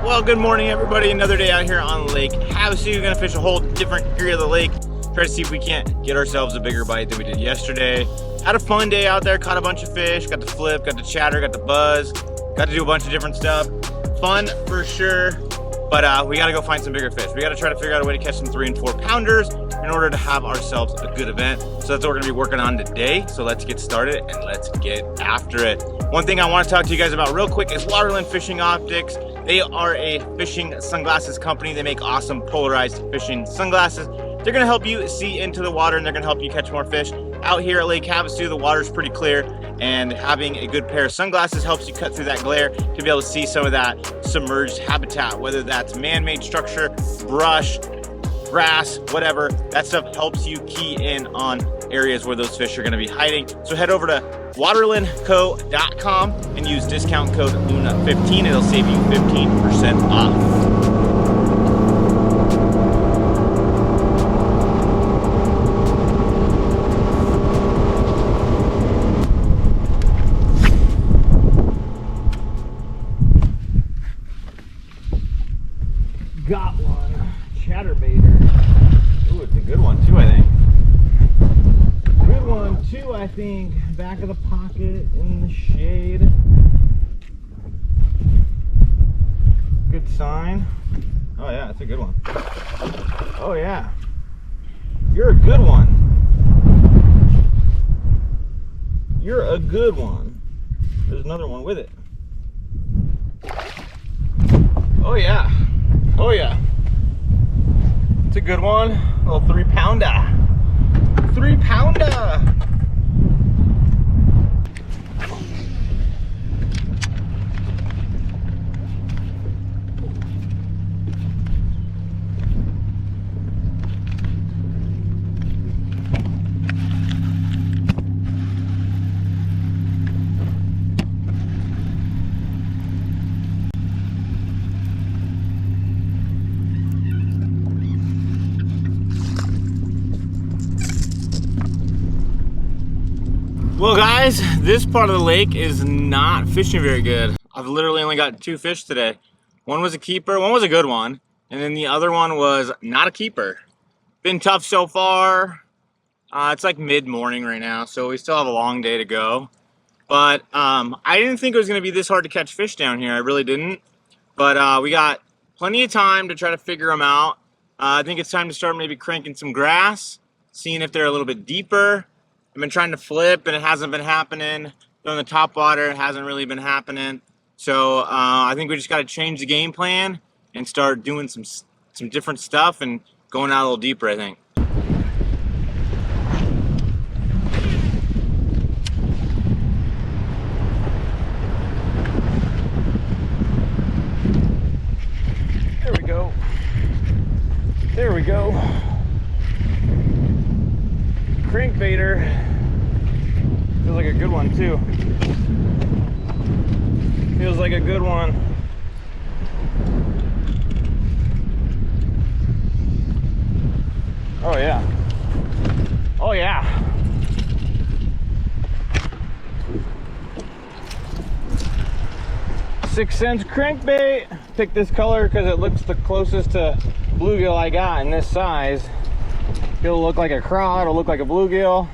Well, good morning, everybody. Another day out here on Lake Havasu. We're gonna fish a whole different area of the lake. Try to see if we can't get ourselves a bigger bite than we did yesterday. Had a fun day out there, caught a bunch of fish, got to flip, got to chatter, got to buzz, got to do a bunch of different stuff. Fun for sure, but we gotta go find some bigger fish. We gotta try to figure out a way to catch some 3 and 4 pounders in order to have ourselves a good event. So that's what we're gonna be working on today. So let's get started and let's get after it. One thing I want to talk to you guys about real quick is Waterland Fishing Optics. They are a fishing sunglasses company. They make awesome polarized fishing sunglasses. They're gonna help you see into the water and they're gonna help you catch more fish. Out here at Lake Havasu, the water's pretty clear, and having a good pair of sunglasses helps you cut through that glare to be able to see some of that submerged habitat, whether that's man-made structure, brush, grass, whatever. That stuff helps you key in on areas where those fish are gonna be hiding. So head over to waterlandco.com and use discount code LUNA15. It'll save you 15% off. Got one. Chatterbaiter. Ooh, it's a good one too, I think. Good one too, I think. Back of the pocket in the shade. Good sign. Oh yeah, it's a good one. Oh yeah. You're a good one. You're a good one. There's another one with it. Oh yeah. Oh yeah. It's a good one. A little 3-pounder. 3-pounder. Well guys, this part of the lake is not fishing very good. I've literally only got 2 fish today. One was a keeper, one was a good one, and then the other one was not a keeper. Been tough so far. It's like mid-morning right now, so we still have a long day to go. But I didn't think it was gonna be this hard to catch fish down here, I really didn't. But we got plenty of time to try to figure them out. I think it's time to start maybe cranking some grass, seeing if they're a little bit deeper. I've been trying to flip and it hasn't been happening. On the top water, it hasn't really been happening. So I think we just got to change the game plan and start doing some different stuff and going out a little deeper, I think. There we go. There we go. Crankbaiter. Feels like a good one too. Feels like a good one. Oh yeah. Oh yeah. Sixth Sense crankbait. Picked this color because it looks the closest to bluegill I got in this size. It'll look like a craw, it'll look like a bluegill.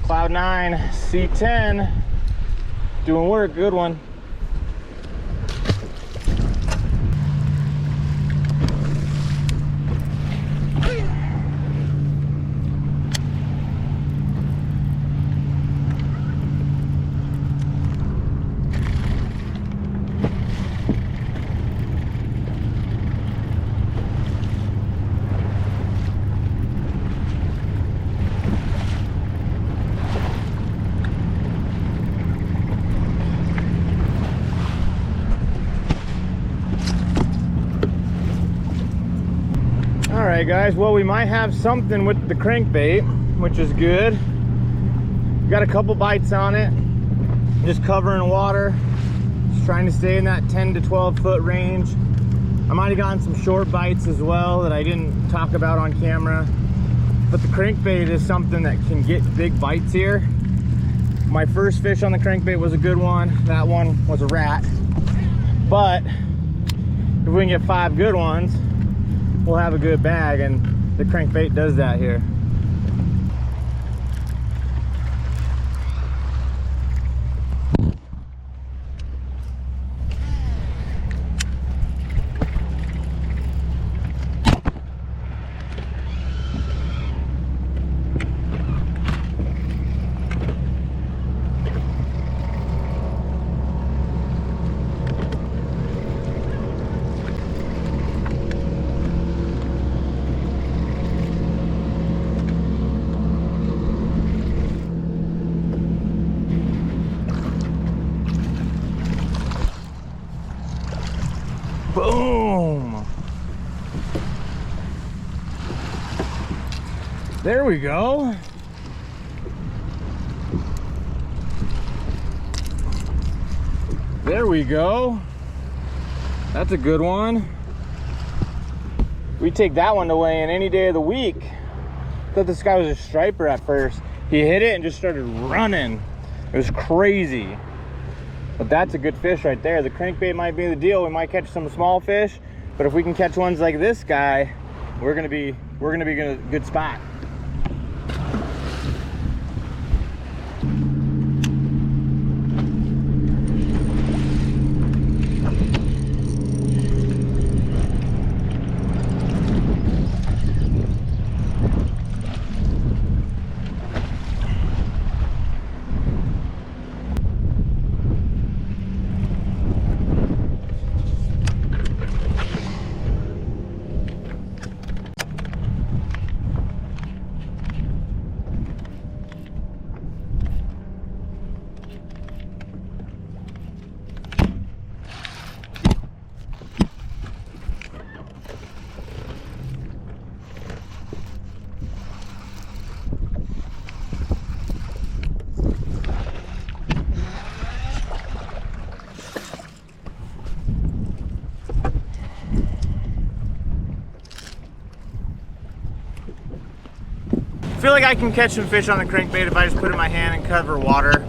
Cloud 9 C10 doing work. Good one. Alright guys, well we might have something with the crankbait, which is good. Got a couple bites on it, just covering water, just trying to stay in that 10 to 12 foot range. I might have gotten some short bites as well that I didn't talk about on camera, but the crankbait is something that can get big bites here. My first fish on the crankbait was a good one. That one was a rat, but if we can get 5 good ones, we'll have a good bag, and the crankbait does that here. Boom! There we go. There we go. That's a good one. We take that one to weigh in any day of the week. Thought this guy was a striper at first. He hit it and just started running. It was crazy. But that's a good fish right there. The crankbait might be the deal. We might catch some small fish, but if we can catch ones like this guy, we're gonna be in a good spot. I feel like I can catch some fish on the crankbait if I just put it in my hand and cover water.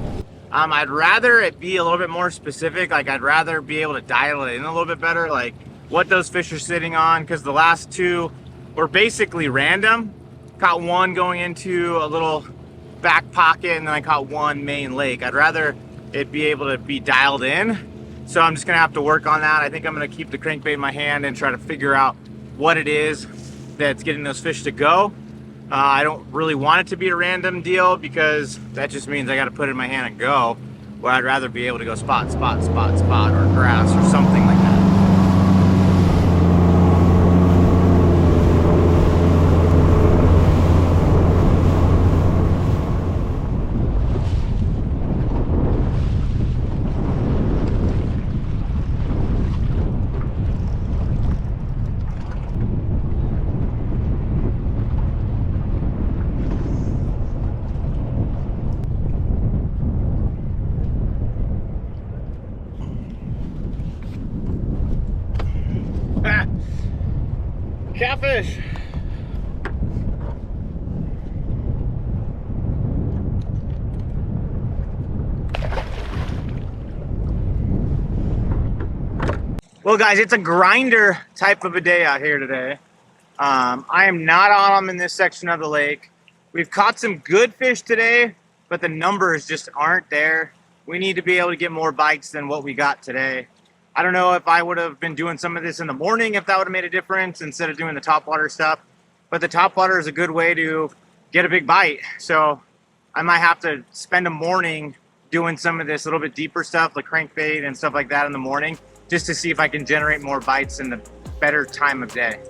I'd rather it be a little bit more specific. Like, I'd rather be able to dial it in a little bit better, like what those fish are sitting on, because the last 2 were basically random. Caught one going into a little back pocket, and then I caught one main lake. I'd rather it be able to be dialed in. So I'm just gonna have to work on that. I think I'm gonna keep the crankbait in my hand and try to figure out what it is that's getting those fish to go. I don't really want it to be a random deal, because that just means I got to put it in my hand and go, where I'd rather be able to go spot, spot, spot, spot, or grass or something like that. Catfish. Well guys, it's a grinder type of a day out here today. I am not on them in this section of the lake. We've caught some good fish today, but the numbers just aren't there. We need to be able to get more bites than what we got today. I don't know if I would have been doing some of this in the morning, if that would have made a difference instead of doing the topwater stuff. But the topwater is a good way to get a big bite. So I might have to spend a morning doing some of this little bit deeper stuff, like crankbait and stuff like that in the morning, just to see if I can generate more bites in the better time of day.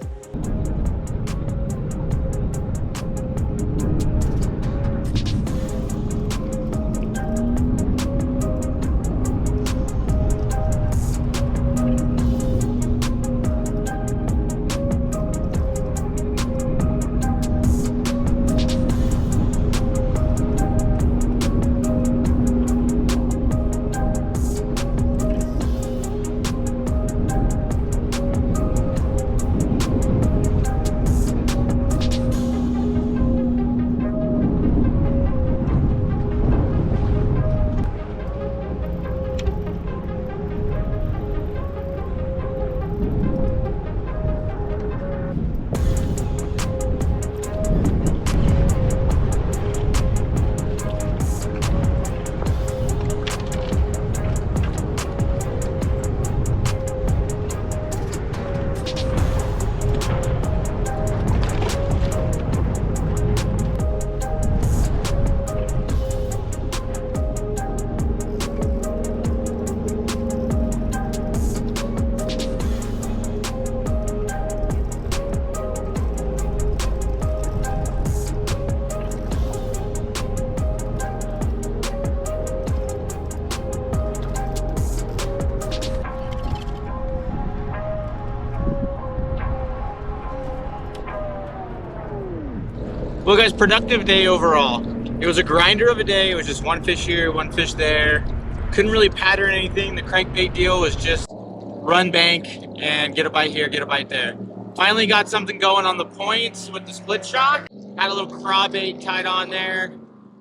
Well guys, productive day overall. It was a grinder of a day. It was just one fish here, one fish there. Couldn't really pattern anything. The crankbait deal was just run bank and get a bite here, get a bite there. Finally got something going on the points with the split shot. Had a little crawbait tied on there.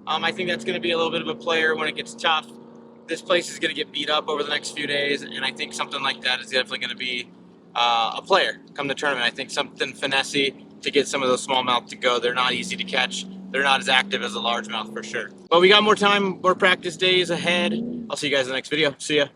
I think that's going to be a little bit of a player when it gets tough. This place is going to get beat up over the next few days, and I think something like that is definitely going to be a player come the tournament. I think something finessey to get some of those smallmouth to go. They're not easy to catch. They're not as active as a largemouth for sure. But we got more time, more practice days ahead. I'll see you guys in the next video. See ya.